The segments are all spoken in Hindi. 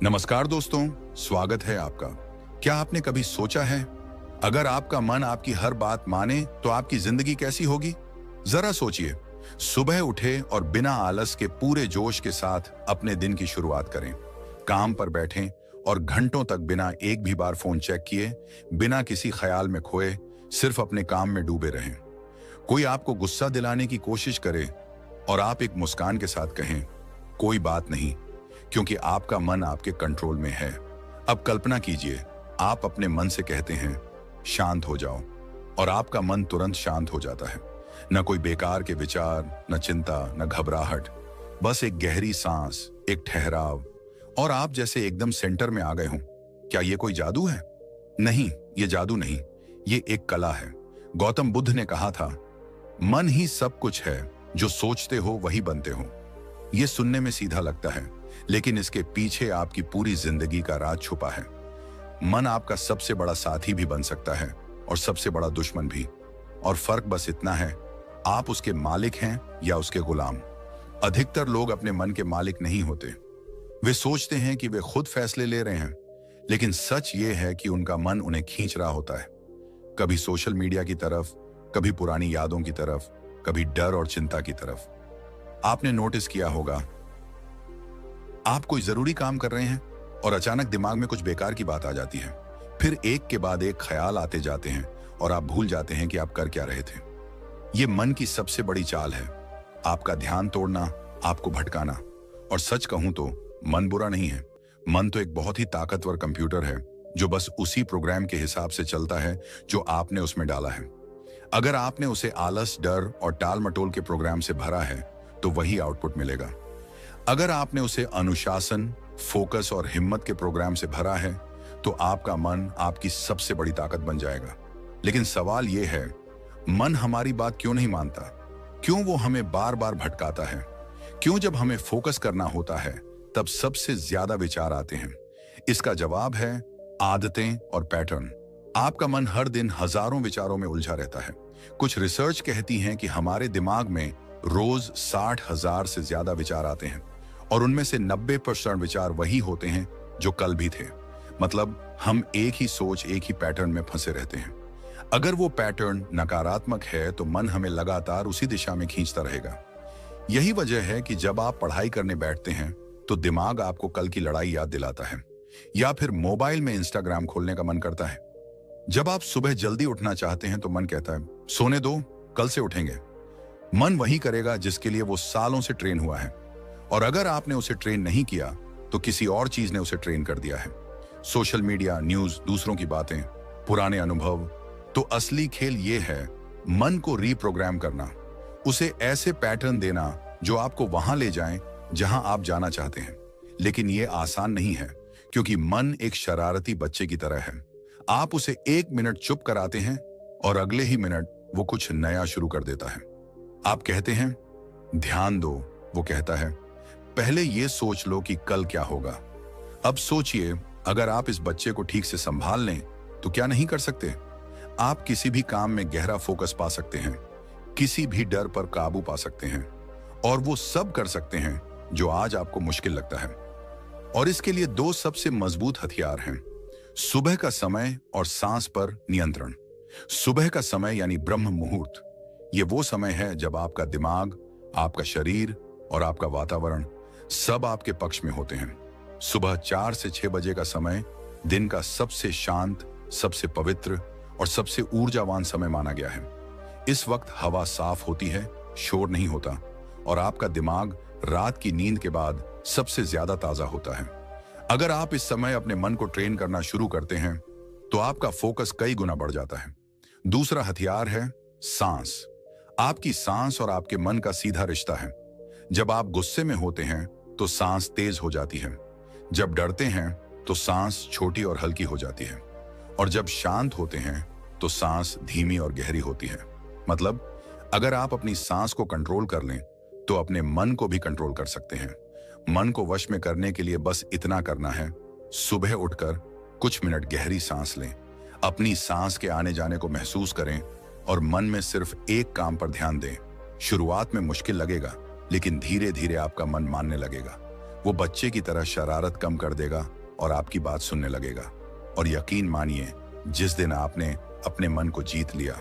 नमस्कार दोस्तों, स्वागत है आपका। क्या आपने कभी सोचा है, अगर आपका मन आपकी हर बात माने तो आपकी जिंदगी कैसी होगी? जरा सोचिए, सुबह उठे और बिना आलस के पूरे जोश के साथ अपने दिन की शुरुआत करें। काम पर बैठें और घंटों तक बिना एक भी बार फोन चेक किए, बिना किसी ख्याल में खोए, सिर्फ अपने काम में डूबे रहें। कोई आपको गुस्सा दिलाने की कोशिश करे और आप एक मुस्कान के साथ कहें, कोई बात नहीं, क्योंकि आपका मन आपके कंट्रोल में है। अब कल्पना कीजिए, आप अपने मन से कहते हैं, शांत हो जाओ, और आपका मन तुरंत शांत हो जाता है। न कोई बेकार के विचार, न चिंता, न घबराहट, बस एक गहरी सांस, एक ठहराव, और आप जैसे एकदम सेंटर में आ गए हों। क्या ये कोई जादू है? नहीं, ये जादू नहीं, ये एक कला है। गौतम बुद्ध ने कहा था, मन ही सब कुछ है, जो सोचते हो वही बनते हो। ये सुनने में सीधा लगता है, लेकिन इसके पीछे आपकी पूरी जिंदगी का राज छुपा है। मन आपका सबसे बड़ा साथी भी बन सकता है और सबसे बड़ा दुश्मन भी, और फर्क बस इतना है, आप उसके मालिक हैं या उसके गुलाम। अधिकतर लोग अपने मन के मालिक नहीं होते। वे सोचते हैं कि वे खुद फैसले ले रहे हैं, लेकिन सच ये है कि उनका मन उन्हें खींच रहा होता है। कभी सोशल मीडिया की तरफ, कभी पुरानी यादों की तरफ, कभी डर और चिंता की तरफ। आपने नोटिस किया होगा, आप कोई जरूरी काम कर रहे हैं और अचानक दिमाग में कुछ बेकार की बात आ जाती है। फिर एक के बाद एक ख्याल आते जाते हैं और आप भूल जाते हैं कि आप कर क्या रहे थे। ये मन की सबसे बड़ी चाल है, आपका ध्यान तोड़ना, आपको भटकाना। और सच कहूं तो मन बुरा नहीं है। मन तो एक बहुत ही ताकतवर कंप्यूटर है, जो बस उसी प्रोग्राम के हिसाब से चलता है जो आपने उसमें डाला है। अगर आपने उसे आलस, डर और टाल मटोल के प्रोग्राम से भरा है, तो वही आउटपुट मिलेगा। अगर आपने उसे अनुशासन, फोकस और हिम्मत के प्रोग्राम से भरा है, तो आपका मन आपकी सबसे बड़ी ताकत बन जाएगा। लेकिन सवाल यह है, मन हमारी बात क्यों नहीं मानता? क्यों वो हमें बार बार भटकाता है? क्यों जब हमें फोकस करना होता है, तब सबसे ज्यादा विचार आते हैं? इसका जवाब है आदतें और पैटर्न। आपका मन हर दिन हजारों विचारों में उलझा रहता है। कुछ रिसर्च कहती है कि हमारे दिमाग में रोज 60,000 से ज्यादा विचार आते हैं, और उनमें से 90% विचार वही होते हैं जो कल भी थे। मतलब हम एक ही सोच, एक ही पैटर्न में फंसे रहते हैं। अगर वो पैटर्न नकारात्मक है, तो मन हमें लगातार उसी दिशा में खींचता रहेगा। यही वजह है कि जब आप पढ़ाई करने बैठते हैं, तो दिमाग आपको कल की लड़ाई याद दिलाता है, या फिर मोबाइल में इंस्टाग्राम खोलने का मन करता है। जब आप सुबह जल्दी उठना चाहते हैं, तो मन कहता है, सोने दो, कल से उठेंगे। मन वही करेगा जिसके लिए वो सालों से ट्रेन हुआ है, और अगर आपने उसे ट्रेन नहीं किया, तो किसी और चीज ने उसे ट्रेन कर दिया है। सोशल मीडिया, न्यूज, दूसरों की बातें, पुराने अनुभव। तो असली खेल ये है, मन को रीप्रोग्राम करना, उसे ऐसे पैटर्न देना जो आपको वहां ले जाएं जहां आप जाना चाहते हैं। लेकिन ये आसान नहीं है, क्योंकि मन एक शरारती बच्चे की तरह है। आप उसे 1 मिनट चुप कराते हैं और अगले ही मिनट वो कुछ नया शुरू कर देता है। आप कहते हैं, ध्यान दो, वो कहता है, पहले ये सोच लो कि कल क्या होगा। अब सोचिए, अगर आप इस बच्चे को ठीक से संभाल लें, तो क्या नहीं कर सकते? आप किसी भी काम में गहरा फोकस पा सकते हैं, किसी भी डर पर काबू पा सकते हैं, और वो सब कर सकते हैं जो आज आपको मुश्किल लगता है। और इसके लिए 2 सबसे मजबूत हथियार हैं, सुबह का समय और सांस पर नियंत्रण। सुबह का समय यानी ब्रह्म मुहूर्त। ये वो समय है जब आपका दिमाग, आपका शरीर और आपका वातावरण सब आपके पक्ष में होते हैं। सुबह 4 से 6 बजे का समय दिन का सबसे शांत, सबसे पवित्र और सबसे ऊर्जावान समय माना गया है। इस वक्त हवा साफ होती है, शोर नहीं होता, और आपका दिमाग रात की नींद के बाद सबसे ज्यादा ताजा होता है। अगर आप इस समय अपने मन को ट्रेन करना शुरू करते हैं, तो आपका फोकस कई गुना बढ़ जाता है। दूसरा हथियार है सांस। आपकी सांस और आपके मन का सीधा रिश्ता है। जब आप गुस्से में होते हैं, तो सांस तेज हो जाती है। जब डरते हैं, तो सांस छोटी और हल्की हो जाती है, और जब शांत होते हैं, तो सांस धीमी और गहरी होती है। मतलब अगर आप अपनी सांस को कंट्रोल कर लें, तो अपने मन को भी कंट्रोल कर सकते हैं। मन को वश में करने के लिए बस इतना करना है, सुबह उठकर कुछ मिनट गहरी सांस लें, अपनी सांस के आने जाने को महसूस करें, और मन में सिर्फ एक काम पर ध्यान दें। शुरुआत में मुश्किल लगेगा, लेकिन धीरे धीरे आपका मन मानने लगेगा। वो बच्चे की तरह शरारत कम कर देगा और आपकी बात सुनने लगेगा। और यकीन मानिए, जिस दिन आपने अपने मन को जीत लिया,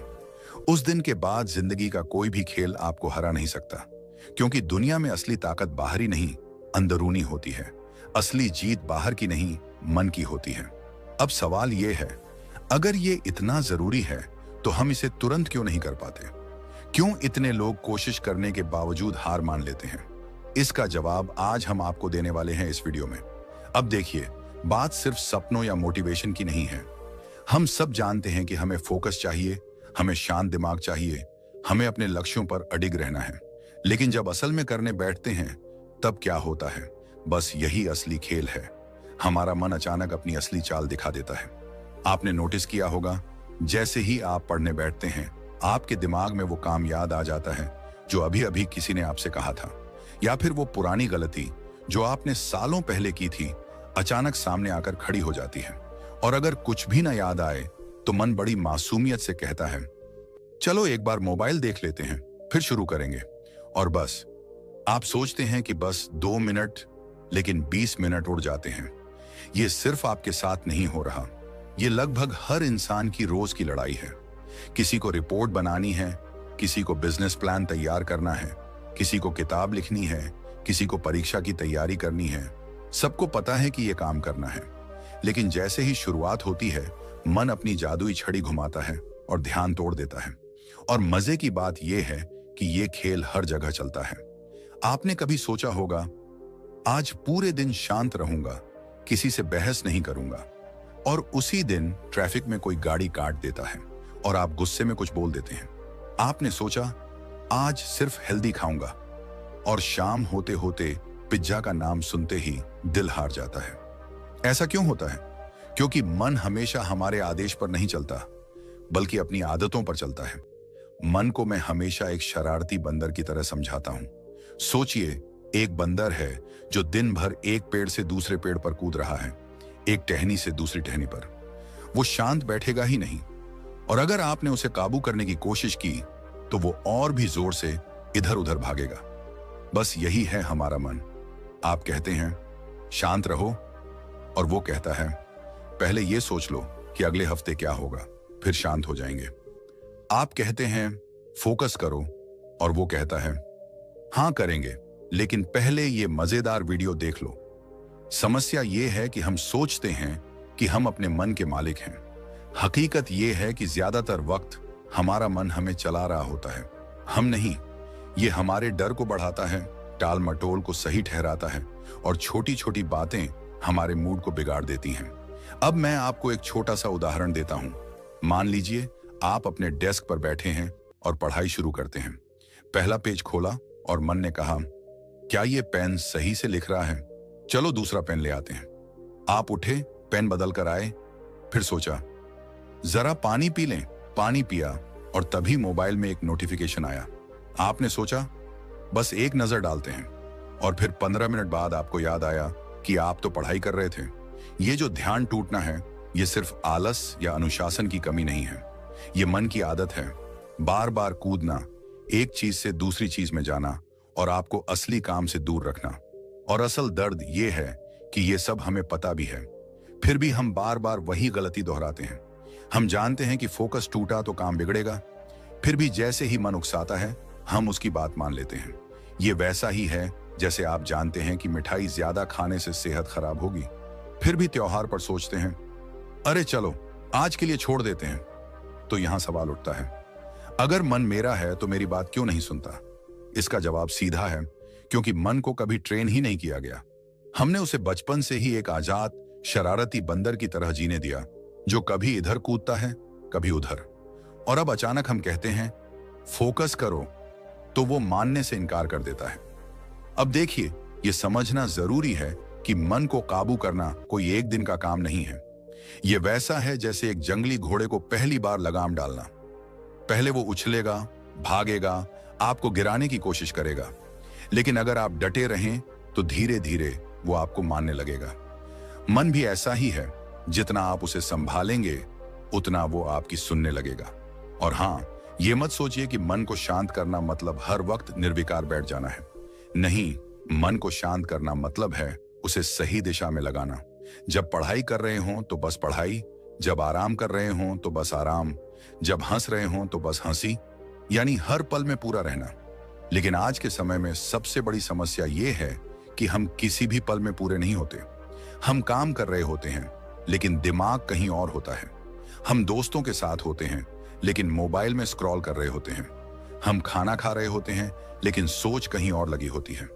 उस दिन के बाद जिंदगी का कोई भी खेल आपको हरा नहीं सकता। क्योंकि दुनिया में असली ताकत बाहरी नहीं, अंदरूनी होती है। असली जीत बाहर की नहीं, मन की होती है। अब सवाल यह है, अगर ये इतना जरूरी है तो हम इसे तुरंत क्यों नहीं कर पाते? क्यों इतने लोग कोशिश करने के बावजूद हार मान लेते हैं? इसका जवाब आज हम आपको देने वाले हैं इस वीडियो में। अब देखिए, बात सिर्फ सपनों या मोटिवेशन की नहीं है। हम सब जानते हैं कि हमें फोकस चाहिए, हमें शांत दिमाग चाहिए, हमें अपने लक्ष्यों पर अडिग रहना है। लेकिन जब असल में करने बैठते हैं, तब क्या होता है? बस यही असली खेल है। हमारा मन अचानक अपनी असली चाल दिखा देता है। आपने नोटिस किया होगा, जैसे ही आप पढ़ने बैठते हैं, आपके दिमाग में वो काम याद आ जाता है जो अभी अभी किसी ने आपसे कहा था, या फिर वो पुरानी गलती जो आपने सालों पहले की थी अचानक सामने आकर खड़ी हो जाती है। और अगर कुछ भी ना याद आए तो मन बड़ी मासूमियत से कहता है, चलो एक बार मोबाइल देख लेते हैं, फिर शुरू करेंगे। और बस आप सोचते हैं कि बस 2 मिनट, लेकिन 20 मिनट उड़ जाते हैं। ये सिर्फ आपके साथ नहीं हो रहा, ये लगभग हर इंसान की रोज की लड़ाई है। किसी को रिपोर्ट बनानी है, किसी को बिजनेस प्लान तैयार करना है, किसी को किताब लिखनी है, किसी को परीक्षा की तैयारी करनी है। सबको पता है कि यह काम करना है, लेकिन जैसे ही शुरुआत होती है, मन अपनी जादुई छड़ी घुमाता है और ध्यान तोड़ देता है। और मजे की बात यह है कि यह खेल हर जगह चलता है। आपने कभी सोचा होगा, आज पूरे दिन शांत रहूंगा, किसी से बहस नहीं करूंगा, और उसी दिन ट्रैफिक में कोई गाड़ी काट देता है और आप गुस्से में कुछ बोल देते हैं। आपने सोचा, आज सिर्फ हेल्दी खाऊंगा, और शाम होते होते पिज्जा का नाम सुनते ही दिल हार जाता है। ऐसा क्यों होता है? क्योंकि मन हमेशा हमारे आदेश पर नहीं चलता, बल्कि अपनी आदतों पर चलता है। मन को मैं हमेशा एक शरारती बंदर की तरह समझाता हूं। सोचिए, एक बंदर है जो दिन भर एक पेड़ से दूसरे पेड़ पर कूद रहा है, एक टहनी से दूसरी टहनी पर। वो शांत बैठेगा ही नहीं, और अगर आपने उसे काबू करने की कोशिश की तो वो और भी जोर से इधर उधर भागेगा। बस यही है हमारा मन। आप कहते हैं शांत रहो, और वो कहता है पहले ये सोच लो कि अगले हफ्ते क्या होगा, फिर शांत हो जाएंगे। आप कहते हैं फोकस करो, और वो कहता है हाँ करेंगे, लेकिन पहले ये मजेदार वीडियो देख लो। समस्या ये है कि हम सोचते हैं कि हम अपने मन के मालिक हैं। हकीकत ये है कि ज्यादातर वक्त हमारा मन हमें चला रहा होता है, हम नहीं। ये हमारे डर को बढ़ाता है, टाल मटोल को सही ठहराता है, और छोटी छोटी बातें हमारे मूड को बिगाड़ देती हैं। अब मैं आपको एक छोटा सा उदाहरण देता हूं। मान लीजिए आप अपने डेस्क पर बैठे हैं और पढ़ाई शुरू करते हैं। पहला पेज खोला और मन ने कहा, क्या ये पेन सही से लिख रहा है? चलो दूसरा पेन ले आते हैं। आप उठे, पेन बदल कर आए, फिर सोचा जरा पानी पी लें। पानी पिया, और तभी मोबाइल में एक नोटिफिकेशन आया। आपने सोचा बस एक नजर डालते हैं, और फिर 15 मिनट बाद आपको याद आया कि आप तो पढ़ाई कर रहे थे। ये जो ध्यान टूटना है, ये सिर्फ आलस या अनुशासन की कमी नहीं है, ये मन की आदत है। बार बार कूदना, एक चीज से दूसरी चीज में जाना, और आपको असली काम से दूर रखना। और असल दर्द ये है कि ये सब हमें पता भी है, फिर भी हम बार बार वही गलती दोहराते हैं। हम जानते हैं कि फोकस टूटा तो काम बिगड़ेगा, फिर भी जैसे ही मन उकसाता है, हम उसकी बात मान लेते हैं। ये वैसा ही है जैसे आप जानते हैं कि मिठाई ज्यादा खाने से सेहत खराब होगी, फिर भी त्योहार पर सोचते हैं अरे चलो आज के लिए छोड़ देते हैं। तो यहां सवाल उठता है, अगर मन मेरा है तो मेरी बात क्यों नहीं सुनता? इसका जवाब सीधा है, क्योंकि मन को कभी ट्रेन ही नहीं किया गया। हमने उसे बचपन से ही एक आजाद शरारती बंदर की तरह जीने दिया, जो कभी इधर कूदता है, कभी उधर। और अब अचानक हम कहते हैं फोकस करो, तो वो मानने से इनकार कर देता है। अब देखिए, ये समझना जरूरी है कि मन को काबू करना कोई एक दिन का काम नहीं है। ये वैसा है जैसे एक जंगली घोड़े को पहली बार लगाम डालना। पहले वो उछलेगा, भागेगा, आपको गिराने की कोशिश करेगा, लेकिन अगर आप डटे रहें तो धीरे धीरे वो आपको मानने लगेगा। मन भी ऐसा ही है, जितना आप उसे संभालेंगे उतना वो आपकी सुनने लगेगा। और हाँ, ये मत सोचिए कि मन को शांत करना मतलब हर वक्त निर्विकार बैठ जाना है। नहीं, मन को शांत करना मतलब है उसे सही दिशा में लगाना। जब पढ़ाई कर रहे हों तो बस पढ़ाई, जब आराम कर रहे हों तो बस आराम, जब हंस रहे हों तो बस हंसी, यानी हर पल में पूरा रहना। लेकिन आज के समय में सबसे बड़ी समस्या ये है कि हम किसी भी पल में पूरे नहीं होते। हम काम कर रहे होते हैं लेकिन दिमाग कहीं और होता है। हम दोस्तों के साथ होते हैं लेकिन मोबाइल में स्क्रॉल कर रहे होते हैं। हम खाना खा रहे होते हैं लेकिन सोच कहीं और लगी होती है।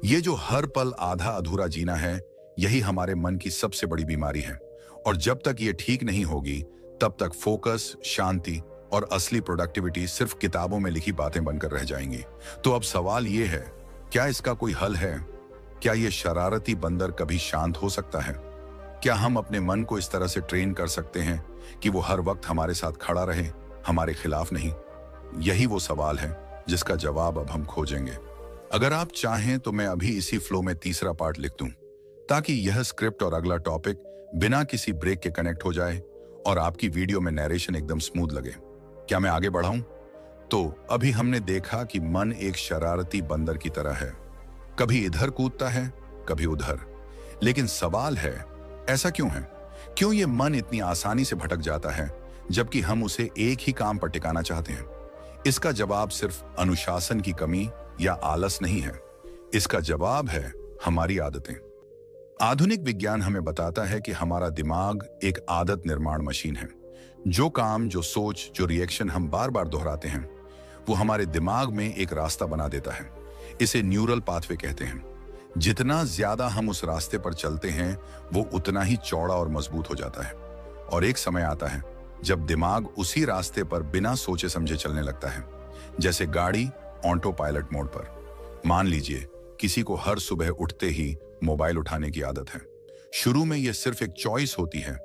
ये जो हर पल आधा अधूरा जीना है, यही हमारे मन की सबसे बड़ी बीमारी है। और जब तक ये ठीक नहीं होगी तब तक फोकस, शांति और असली प्रोडक्टिविटी सिर्फ किताबों में लिखी बातें बनकर रह जाएंगी। तो अब सवाल ये है, क्या इसका कोई हल है? क्या ये शरारती बंदर कभी शांत हो सकता है? क्या हम अपने मन को इस तरह से ट्रेन कर सकते हैं कि वो हर वक्त हमारे साथ खड़ा रहे, हमारे खिलाफ नहीं? यही वो सवाल है जिसका जवाब अब हम खोजेंगे। अगर आप चाहें तो मैं अभी इसी फ्लो में तीसरा पार्ट लिख दूं, ताकि यह स्क्रिप्ट और अगला टॉपिक बिना किसी ब्रेक के कनेक्ट हो जाए और आपकी वीडियो में नरेशन एकदम स्मूथ लगे। क्या मैं आगे बढ़ाऊं? तो अभी हमने देखा कि मन एक शरारती बंदर की तरह है, कभी इधर कूदता है, कभी उधर। लेकिन सवाल है, ऐसा क्यों है? क्यों ये मन इतनी आसानी से भटक जाता है जबकि हम उसे एक ही काम पर टिकाना चाहते हैं? इसका जवाब सिर्फ अनुशासन की कमी या आलस नहीं है। इसका जवाब है हमारी आदतें। आधुनिक विज्ञान हमें बताता है कि हमारा दिमाग एक आदत निर्माण मशीन है। जो काम, जो सोच, जो रिएक्शन हम बार बार दोहराते हैं, वो हमारे दिमाग में एक रास्ता बना देता है। इसे न्यूरल पाथवे कहते हैं। जितना ज्यादा हम उस रास्ते पर चलते हैं, वो उतना ही चौड़ा और मजबूत हो जाता है। और एक समय आता है जब दिमाग उसी रास्ते पर बिना सोचे समझे चलने लगता है, जैसे गाड़ी ऑटो पायलट मोड पर। मान लीजिए किसी को हर सुबह उठते ही मोबाइल उठाने की आदत है। शुरू में यह सिर्फ एक चॉइस होती है,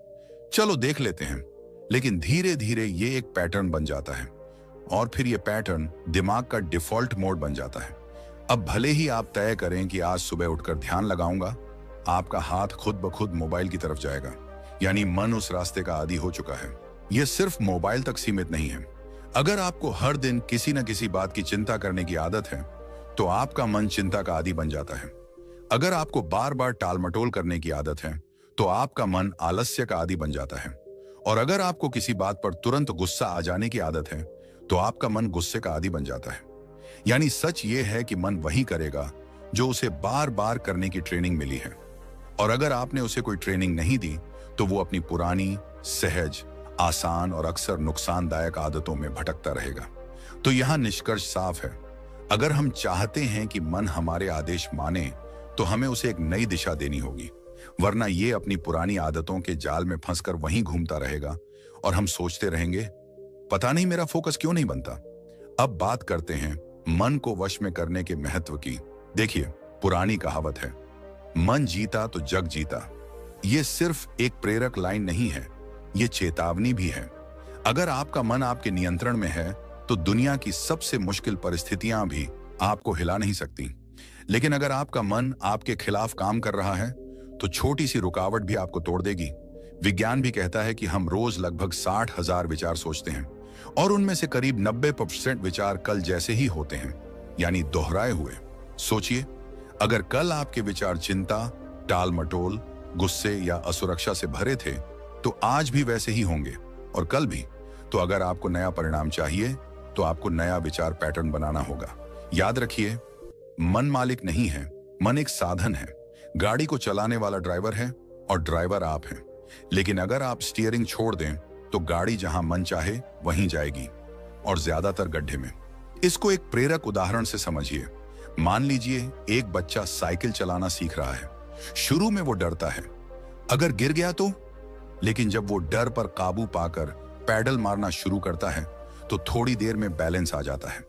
चलो देख लेते हैं। लेकिन धीरे धीरे ये एक पैटर्न बन जाता है और फिर यह पैटर्न दिमाग का डिफॉल्ट मोड बन जाता है। अब भले ही आप तय करें कि आज सुबह उठकर ध्यान लगाऊंगा, आपका हाथ खुद ब खुद मोबाइल की तरफ जाएगा। यानी मन उस रास्ते का आदी हो चुका है। यह सिर्फ मोबाइल तक सीमित नहीं है। अगर आपको हर दिन किसी न किसी बात की चिंता करने की आदत है तो आपका मन चिंता का आदी बन जाता है। अगर आपको बार बार टालमटोल करने की आदत है तो आपका मन आलस्य का आदी बन जाता है। और अगर आपको किसी बात पर तुरंत गुस्सा आ जाने की आदत है तो आपका मन गुस्से का आदी बन जाता है। यानी सच ये है कि मन वही करेगा जो उसे बार बार करने की ट्रेनिंग मिली है। और अगर आपने उसे कोई ट्रेनिंग नहीं दी तो वो अपनी पुरानी, सहज, आसान और अक्सर नुकसानदायक आदतों में भटकता रहेगा। तो यहां निष्कर्ष साफ है, अगर हम चाहते हैं कि मन हमारे आदेश माने तो हमें उसे एक नई दिशा देनी होगी, वरना ये अपनी पुरानी आदतों के जाल में फंसकर वहीं घूमता रहेगा और हम सोचते रहेंगे, पता नहीं मेरा फोकस क्यों नहीं बनता। अब बात करते हैं मन को वश में करने के महत्व की। देखिए, पुरानी कहावत है, मन जीता तो जग जीता। ये सिर्फ एक प्रेरक लाइन नहीं है, ये चेतावनी भी है। अगर आपका मन आपके नियंत्रण में है तो दुनिया की सबसे मुश्किल परिस्थितियां भी आपको हिला नहीं सकती। लेकिन अगर आपका मन आपके खिलाफ काम कर रहा है तो छोटी सी रुकावट भी आपको तोड़ देगी। विज्ञान भी कहता है कि हम रोज लगभग 60,000 विचार सोचते हैं और उनमें से करीब 90% विचार कल जैसे ही होते हैं, यानी दोहराए हुए। सोचिए, अगर कल आपके विचार चिंता, टाल मटोल, गुस्से या असुरक्षा से भरे थे तो आज भी वैसे ही होंगे और कल भी। तो अगर आपको नया परिणाम चाहिए तो आपको नया विचार पैटर्न बनाना होगा। याद रखिए, मन मालिक नहीं है, मन एक साधन है। गाड़ी को चलाने वाला ड्राइवर है और ड्राइवर आप हैं। लेकिन अगर आप स्टीयरिंग छोड़ दें तो गाड़ी जहां मन चाहे वहीं जाएगी, और ज्यादातर गड्ढे में। इसको एक प्रेरक उदाहरण से समझिए। मान लीजिए एक बच्चा साइकिल चलाना सीख रहा है। शुरू में वो डरता है, अगर गिर गया तो। लेकिन जब वो डर पर काबू पाकर पैडल मारना शुरू करता है तो थोड़ी देर में बैलेंस आ जाता है।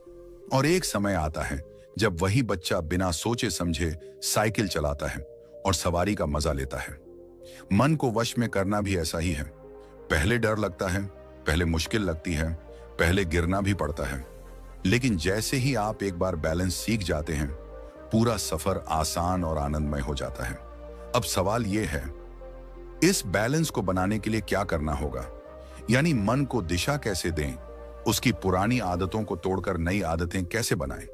और एक समय आता है जब वही बच्चा बिना सोचे समझे साइकिल चलाता है और सवारी का मजा लेता है। मन को वश में करना भी ऐसा ही है। पहले डर लगता है, पहले मुश्किल लगती है, पहले गिरना भी पड़ता है। लेकिन जैसे ही आप एक बार बैलेंस सीख जाते हैं, पूरा सफर आसान और आनंदमय हो जाता है। अब सवाल यह है, इस बैलेंस को बनाने के लिए क्या करना होगा? यानी मन को दिशा कैसे दें, उसकी पुरानी आदतों को तोड़कर नई आदतें कैसे बनाएं?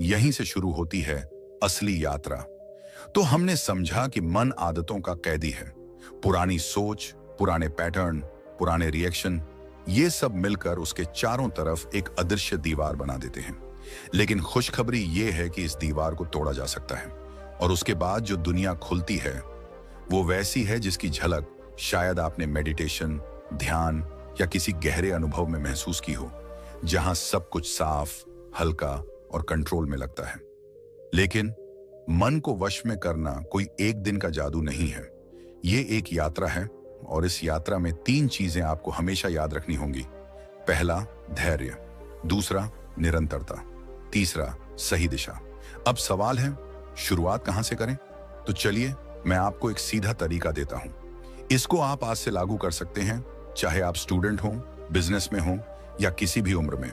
यहीं से शुरू होती है असली यात्रा। तो हमने समझा कि मन आदतों का कैदी है। पुरानी सोच, पुराने पैटर्न, पुराने रिएक्शन, ये सब मिलकर उसके चारों तरफ एक अदृश्य दीवार बना देते हैं। लेकिन खुशखबरी ये है कि इस दीवार को तोड़ा जा सकता है, और उसके बाद जो दुनिया खुलती है वो वैसी है जिसकी झलक शायद आपने मेडिटेशन, ध्यान या किसी गहरे अनुभव में महसूस की हो, जहां सब कुछ साफ, हल्का और कंट्रोल में लगता है। लेकिन मन को वश में करना कोई एक दिन का जादू नहीं है। ये एक यात्रा है, और इस यात्रा में 3 चीजें आपको हमेशा याद रखनी होंगी। पहला, धैर्य। दूसरा, निरंतरता। तीसरा, सही दिशा। अब सवाल है, शुरुआत कहां से करें? तो चलिए मैं आपको एक सीधा तरीका देता हूं। इसको आप आज से लागू कर सकते हैं, चाहे आप स्टूडेंट हो, बिजनेस में हो या किसी भी उम्र में।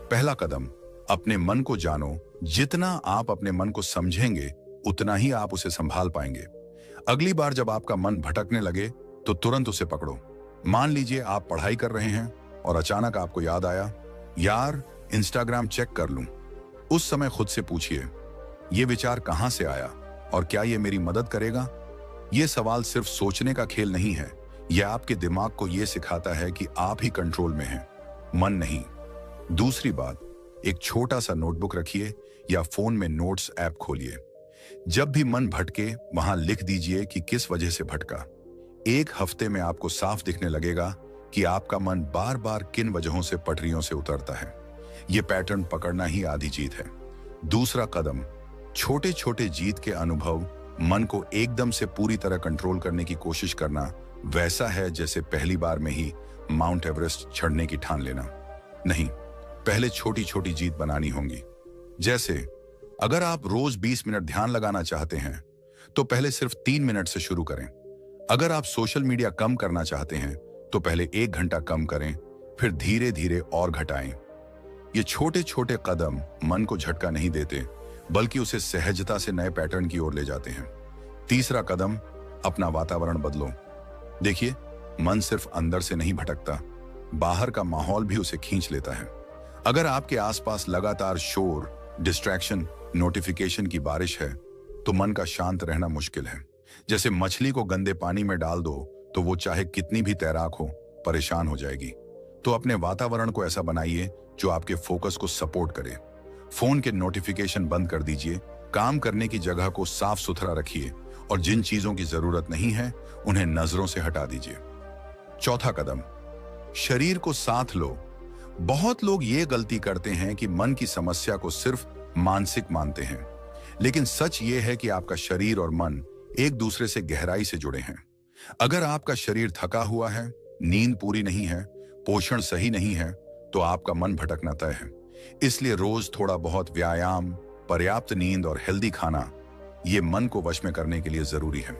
पहला कदम, अपने मन को जानो। जितना आप अपने मन को समझेंगे उतना ही आप उसे संभाल पाएंगे। अगली बार जब आपका मन भटकने लगे तो तुरंत उसे पकड़ो। मान लीजिए आप पढ़ाई कर रहे हैं और अचानक आपको याद आया, यार इंस्टाग्राम चेक कर लूं। उस समय खुद से पूछिए, ये विचार कहां से आया और क्या ये मेरी मदद करेगा? ये सवाल सिर्फ सोचने का खेल नहीं है, यह आपके दिमाग को यह सिखाता है कि आप ही कंट्रोल में हैं, मन नहीं। दूसरी बात, एक छोटा सा नोटबुक रखिए या फोन में नोट्स ऐप खोलिए। जब भी मन भटके वहां लिख दीजिए कि किस वजह से भटका। 1 हफ्ते में आपको साफ दिखने लगेगा कि आपका मन बार बार किन वजहों से पटरियों से उतरता है। यह पैटर्न पकड़ना ही आधी जीत है। दूसरा कदम, छोटे छोटे जीत के अनुभव। मन को एकदम से पूरी तरह कंट्रोल करने की कोशिश करना वैसा है जैसे पहली बार में ही माउंट एवरेस्ट चढ़ने की ठान लेना। नहीं, पहले छोटी छोटी जीत बनानी होंगी। जैसे अगर आप रोज 20 मिनट ध्यान लगाना चाहते हैं तो पहले सिर्फ 3 मिनट से शुरू करें। अगर आप सोशल मीडिया कम करना चाहते हैं तो पहले 1 घंटा कम करें, फिर धीरे धीरे और घटाएं। ये छोटे छोटे कदम मन को झटका नहीं देते, बल्कि उसे सहजता से नए पैटर्न की ओर ले जाते हैं। तीसरा कदम, अपना वातावरण बदलो। देखिए, मन सिर्फ अंदर से नहीं भटकता, बाहर का माहौल भी उसे खींच लेता है। अगर आपके आसपास लगातार शोर, डिस्ट्रैक्शन, नोटिफिकेशन की बारिश है तो मन का शांत रहना मुश्किल है। जैसे मछली को गंदे पानी में डाल दो तो वो चाहे कितनी भी तैराक हो, परेशान हो जाएगी। तो अपने वातावरण को ऐसा बनाइए जो आपके फोकस को सपोर्ट करे। फोन के नोटिफिकेशन बंद कर दीजिए, काम करने की जगह को साफ सुथरा रखिए और जिन चीजों की जरूरत नहीं है उन्हें नजरों से हटा दीजिए। चौथा कदम, शरीर को साथ लो। बहुत लोग ये गलती करते हैं कि मन की समस्या को सिर्फ मानसिक मानते हैं, लेकिन सच ये है कि आपका शरीर और मन एक दूसरे से गहराई से जुड़े हैं। अगर आपका शरीर थका हुआ है, नींद पूरी नहीं है, पोषण सही नहीं है, तो आपका मन भटकना तय है। इसलिए रोज थोड़ा बहुत व्यायाम, पर्याप्त नींद और हेल्दी खाना ये मन को वश में करने के लिए जरूरी है।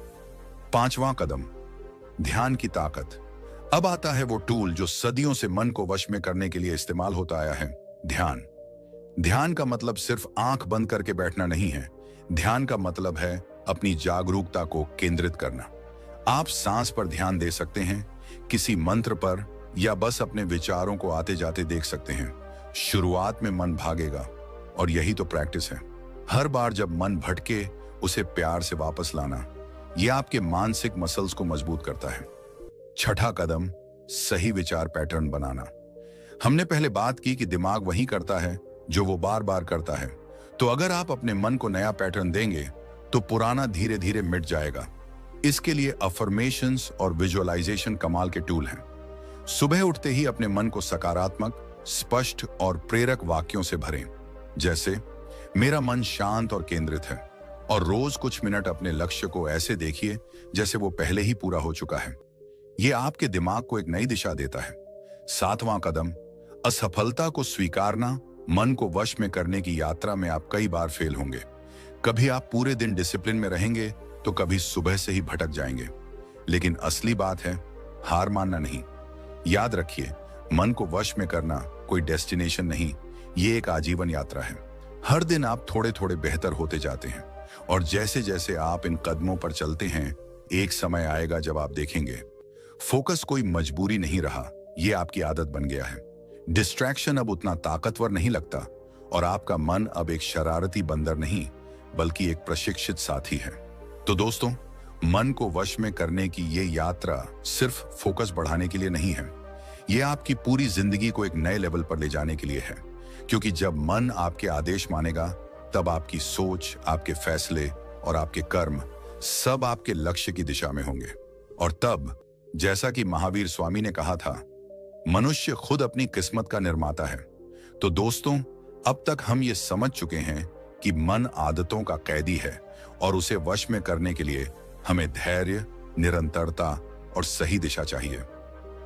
5वां कदम, ध्यान की ताकत। अब आता है वो टूल जो सदियों से मन को वश में करने के लिए इस्तेमाल होता आया है, ध्यान। ध्यान का मतलब सिर्फ आंख बंद करके बैठना नहीं है। ध्यान का मतलब है अपनी जागरूकता को केंद्रित करना। आप सांस पर ध्यान दे सकते हैं, किसी मंत्र पर, या बस अपने विचारों को आते जाते देख सकते हैं। शुरुआत में मन भागेगा, और यही तो प्रैक्टिस है। हर बार जब मन भटके उसे प्यार से वापस लाना, यह आपके मानसिक मसल्स को मजबूत करता है। छठा कदम, सही विचार पैटर्न बनाना। हमने पहले बात की कि दिमाग वही करता है जो वो बार बार करता है। तो अगर आप अपने मन को नया पैटर्न देंगे तो पुराना धीरे धीरे मिट जाएगा। इसके लिए अफर्मेशंस और विजुअलाइजेशन कमाल के टूल हैं। सुबह उठते ही अपने मन को सकारात्मक, स्पष्ट और प्रेरक वाक्यों से भरें, जैसे मेरा मन शांत और केंद्रित है। और रोज कुछ मिनट अपने लक्ष्य को ऐसे देखिए जैसे वो पहले ही पूरा हो चुका है। ये आपके दिमाग को एक नई दिशा देता है। 7वां कदम, असफलता को स्वीकारना। मन को वश में करने की यात्रा में आप कई बार फेल होंगे। कभी आप पूरे दिन डिसिप्लिन में रहेंगे तो कभी सुबह से ही भटक जाएंगे। लेकिन असली बात है हार मानना नहीं। याद रखिए, मन को वश में करना कोई डेस्टिनेशन नहीं, ये एक आजीवन यात्रा है। हर दिन आप थोड़े थोड़े बेहतर होते जाते हैं, और जैसे जैसे आप इन कदमों पर चलते हैं, एक समय आएगा जब आप देखेंगे फोकस कोई मजबूरी नहीं रहा, ये आपकी आदत बन गया है। डिस्ट्रैक्शन अब उतना ताकतवर नहीं लगता, और आपका मन अब एक शरारती बंदर नहीं बल्कि एक प्रशिक्षित साथी है। तो दोस्तों, मन को वश में करने की ये यात्रा सिर्फ फोकस बढ़ाने के लिए नहीं है, ये आपकी पूरी जिंदगी को एक नए लेवल पर ले जाने के लिए है। क्योंकि जब मन आपके आदेश मानेगा, तब आपकी सोच, आपके फैसले और आपके कर्म सब आपके लक्ष्य की दिशा में होंगे। और तब, जैसा कि महावीर स्वामी ने कहा था, मनुष्य खुद अपनी किस्मत का निर्माता है। तो दोस्तों, अब तक हम ये समझ चुके हैं कि मन आदतों का कैदी है और उसे वश में करने के लिए हमें धैर्य, निरंतरता और सही दिशा चाहिए।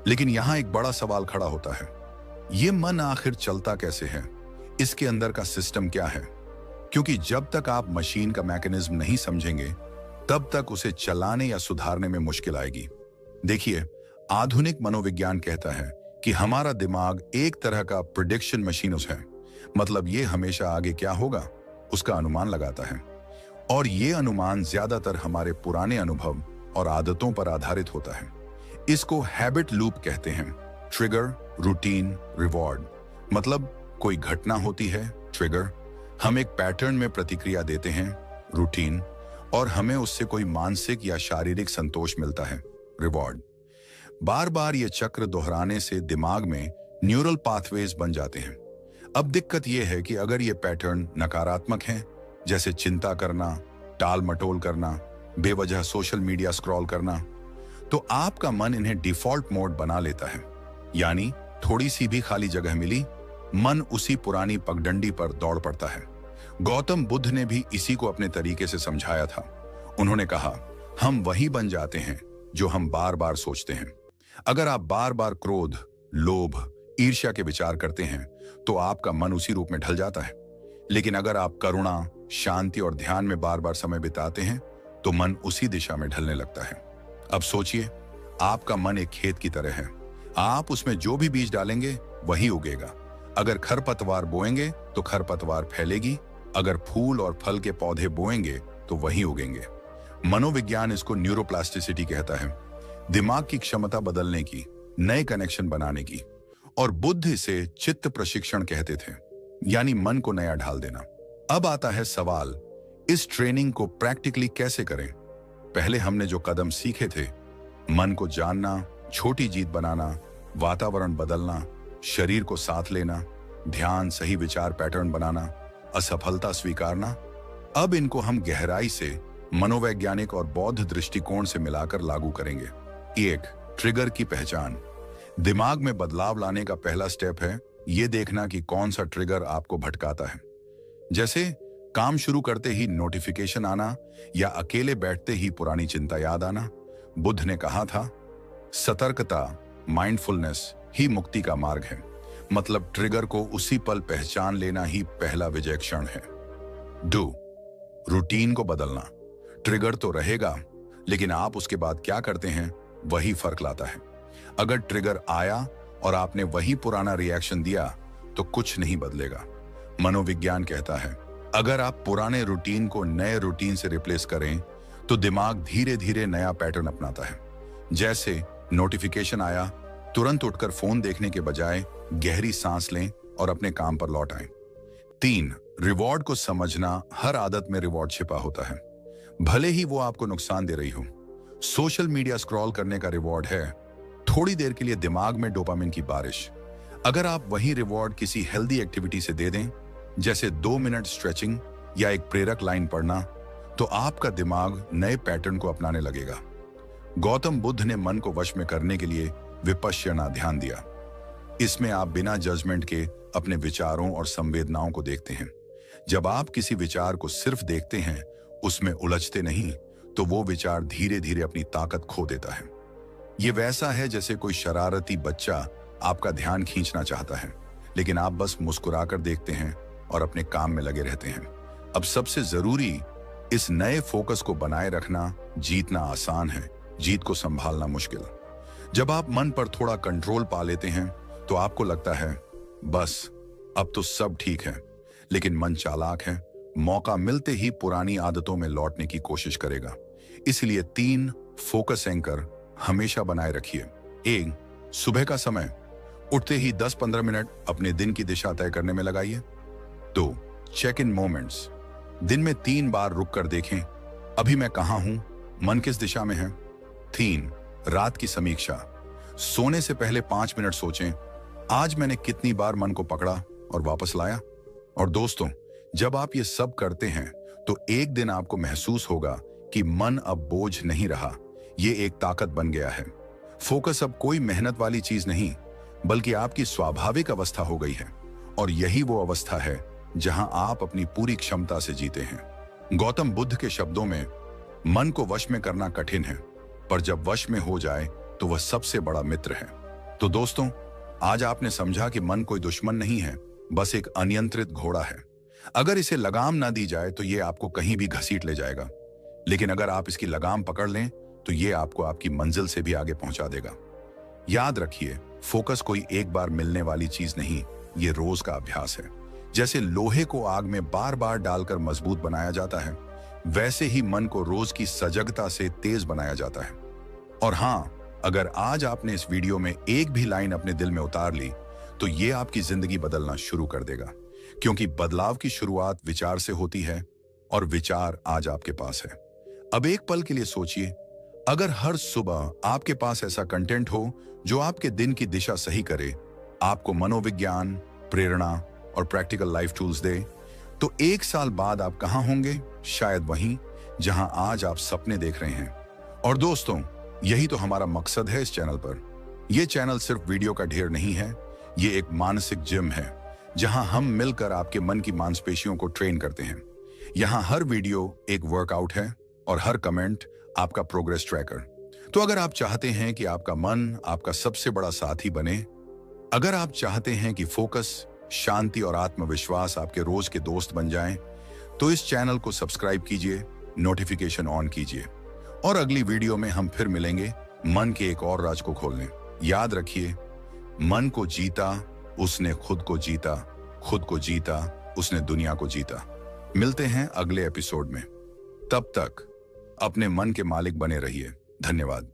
लेकिन यहां एक बड़ा सवाल खड़ा होता है, ये मन आखिर चलता कैसे है? इसके अंदर का सिस्टम क्या है? क्योंकि जब तक आप मशीन का मैकेनिज्म नहीं समझेंगे, तब तक उसे चलाने या सुधारने में मुश्किल आएगी। देखिए, आधुनिक मनोविज्ञान कहता है कि हमारा दिमाग एक तरह का प्रिडिक्शन मशीन है। मतलब ये हमेशा आगे क्या होगा उसका अनुमान लगाता है, और ये अनुमान ज्यादातर हमारे पुराने अनुभव और आदतों पर आधारित होता है। इसको हैबिट लूप कहते हैं। Trigger, routine, reward. मतलब कोई घटना होती है, ट्रिगर, हम एक पैटर्न में प्रतिक्रिया देते हैं, रूटीन, और हमें उससे कोई मानसिक या शारीरिक संतोष मिलता है, रिवॉर्ड। बार बार ये चक्र दोहराने से दिमाग में न्यूरल पाथवेज बन जाते हैं। अब दिक्कत यह है कि अगर ये पैटर्न नकारात्मक हैं, जैसे चिंता करना, टाल मटोल करना, बेवजह सोशल मीडिया स्क्रॉल करना, तो आपका मन इन्हें डिफॉल्ट मोड बना लेता है। यानी थोड़ी सी भी खाली जगह मिली, मन उसी पुरानी पगडंडी पर दौड़ पड़ता है। गौतम बुद्ध ने भी इसी को अपने तरीके से समझाया था। उन्होंने कहा, हम वही बन जाते हैं जो हम बार बार सोचते हैं। अगर आप बार बार क्रोध, लोभ, ईर्ष्या के विचार करते हैं, तो आपका मन उसी रूप में ढल जाता है। लेकिन अगर आप करुणा, शांति और ध्यान में बार बार समय बिताते हैं, तो मन उसी दिशा में ढलने लगता है। अब सोचिए, आपका मन एक खेत की तरह है। आप उसमें जो भी बीज डालेंगे वही उगेगा। अगर खरपतवार बोएंगे तो खरपतवार फैलेगी, अगर फूल और फल के पौधे बोएंगे तो वही उगेंगे। मनोविज्ञान इसको न्यूरोप्लास्टिसिटी कहता है, दिमाग की क्षमता बदलने की, नए कनेक्शन बनाने की। और बुद्ध इसे चित्त प्रशिक्षण कहते थे, यानी मन को नया ढाल देना। अब आता है सवाल, इस ट्रेनिंग को प्रैक्टिकली कैसे करें? पहले हमने जो कदम सीखे थे, मन को जानना, छोटी जीत बनाना, वातावरण बदलना, शरीर को साथ लेना, ध्यान, सही विचार पैटर्न बनाना, असफलता स्वीकारना, अब इनको हम गहराई से मनोवैज्ञानिक और बौद्ध दृष्टिकोण से मिलाकर लागू करेंगे। 1. ट्रिगर की पहचान। दिमाग में बदलाव लाने का पहला स्टेप है ये देखना कि कौन सा ट्रिगर आपको भटकाता है। जैसे काम शुरू करते ही नोटिफिकेशन आना या अकेले बैठते ही पुरानी चिंता याद आना। बुद्ध ने कहा था, सतर्कता, माइंडफुलनेस ही मुक्ति का मार्ग है। मतलब ट्रिगर को उसी पल पहचान लेना ही पहला विजय क्षण है। 2. रूटीन को बदलना। ट्रिगर तो रहेगा, लेकिन आप उसके बाद क्या करते हैं वही फर्क लाता है। अगर ट्रिगर आया और आपने वही पुराना रिएक्शन दिया तो कुछ नहीं बदलेगा। मनोविज्ञान कहता है, अगर आप पुराने रूटीन को नए रूटीन से रिप्लेस करें तो दिमाग धीरे धीरे नया पैटर्न अपनाता है। जैसे नोटिफिकेशन आया, तुरंत उठकर फोन देखने के बजाय गहरी सांस लें और अपने काम पर लौट आएं। 3. रिवॉर्ड को समझना। हर आदत में रिवॉर्ड छिपा होता है, भले ही वो आपको नुकसान दे रही हो। सोशल मीडिया स्क्रॉल करने का रिवॉर्ड है थोड़ी देर के लिए दिमाग में डोपामिन की बारिश। अगर आप वही रिवॉर्ड किसी हेल्दी एक्टिविटी से दे दें, जैसे 2 मिनट स्ट्रेचिंग या एक प्रेरक लाइन पढ़ना, तो आपका दिमाग नए पैटर्न को अपनाने लगेगा। गौतम बुद्ध ने मन को वश में करने के लिए विपश्यना ध्यान दिया। इसमें आप बिना जजमेंट के अपने विचारों और संवेदनाओं को देखते हैं। जब आप किसी विचार को सिर्फ देखते हैं, उसमें उलझते नहीं, तो वो विचार धीरे धीरे अपनी ताकत खो देता है। ये वैसा है जैसे कोई शरारती बच्चा आपका ध्यान खींचना चाहता है, लेकिन आप बस मुस्कुराकर देखते हैं और अपने काम में लगे रहते हैं। अब सबसे जरूरी, इस नए फोकस को बनाए रखना। जीतना आसान है, जीत को संभालना मुश्किल। जब आप मन पर थोड़ा कंट्रोल पा लेते हैं तो आपको लगता है बस अब तो सब ठीक है, लेकिन मन चालाक है, मौका मिलते ही पुरानी आदतों में लौटने की कोशिश करेगा। इसलिए 3 फोकस एंकर हमेशा बनाए रखिए। 1. सुबह का समय, उठते ही 10-15 मिनट अपने दिन की दिशा तय करने में लगाइए। 2. चेक इन मोमेंट्स, दिन में 3 बार रुक कर देखें, अभी मैं कहाँ हूं, मन किस दिशा में है। 3. रात की समीक्षा। सोने से पहले 5 मिनट सोचें, आज मैंने कितनी बार मन को पकड़ा और वापस लाया। और दोस्तों, जब आप ये सब करते हैं तो एक दिन आपको महसूस होगा कि मन अब बोझ नहीं रहा, ये एक ताकत बन गया है। फोकस अब कोई मेहनत वाली चीज नहीं, बल्कि आपकी स्वाभाविक अवस्था हो गई है। और यही वो अवस्था है जहां आप अपनी पूरी क्षमता से जीते हैं। गौतम बुद्ध के शब्दों में, मन को वश में करना कठिन है, पर जब वश में हो जाए तो वह सबसे बड़ा मित्र है। तो दोस्तों, आज आपने समझा कि मन कोई दुश्मन नहीं है, बस एक अनियंत्रित घोड़ा है। अगर इसे लगाम ना दी जाए तो ये आपको कहीं भी घसीट ले जाएगा, लेकिन अगर आप इसकी लगाम पकड़ लें तो ये आपको आपकी मंजिल से भी आगे पहुंचा देगा। याद रखिए, फोकस कोई एक बार मिलने वाली चीज नहीं, ये रोज का अभ्यास है। जैसे लोहे को आग में बार बार डालकर मजबूत बनाया जाता है, वैसे ही मन को रोज की सजगता से तेज बनाया जाता है। और हाँ, अगर आज आपने इस वीडियो में एक भी लाइन अपने दिल में उतार ली तो ये आपकी जिंदगी बदलना शुरू कर देगा, क्योंकि बदलाव की शुरुआत विचार से होती है और विचार आज आपके पास है। अब एक पल के लिए सोचिए, अगर हर सुबह आपके पास ऐसा कंटेंट हो जो आपके दिन की दिशा सही करे, आपको मनोविज्ञान, प्रेरणा और प्रैक्टिकल लाइफ टूल्स दे, तो 1 साल बाद आप कहां होंगे? शायद वहीं जहां आज आप सपने देख रहे हैं। और दोस्तों, यही तो हमारा मकसद है इस चैनल पर। यह चैनल सिर्फ वीडियो का ढेर नहीं है, ये एक मानसिक जिम है जहां हम मिलकर आपके मन की मांसपेशियों को ट्रेन करते हैं। यहां हर वीडियो एक वर्कआउट है और हर कमेंट आपका प्रोग्रेस ट्रैकर। तो अगर आप चाहते हैं कि आपका मन आपका सबसे बड़ा साथी बने, अगर आप चाहते हैं कि फोकस, शांति और आत्मविश्वास आपके रोज के दोस्त बन जाएं, तो इस चैनल को सब्सक्राइब कीजिए, नोटिफिकेशन ऑन कीजिए और अगली वीडियो में हम फिर मिलेंगे मन के एक और राज को खोलने। याद रखिए, मन को जीता उसने खुद को जीता, खुद को जीता उसने दुनिया को जीता। मिलते हैं अगले एपिसोड में। तब तक अपने मन के मालिक बने रहिए। धन्यवाद।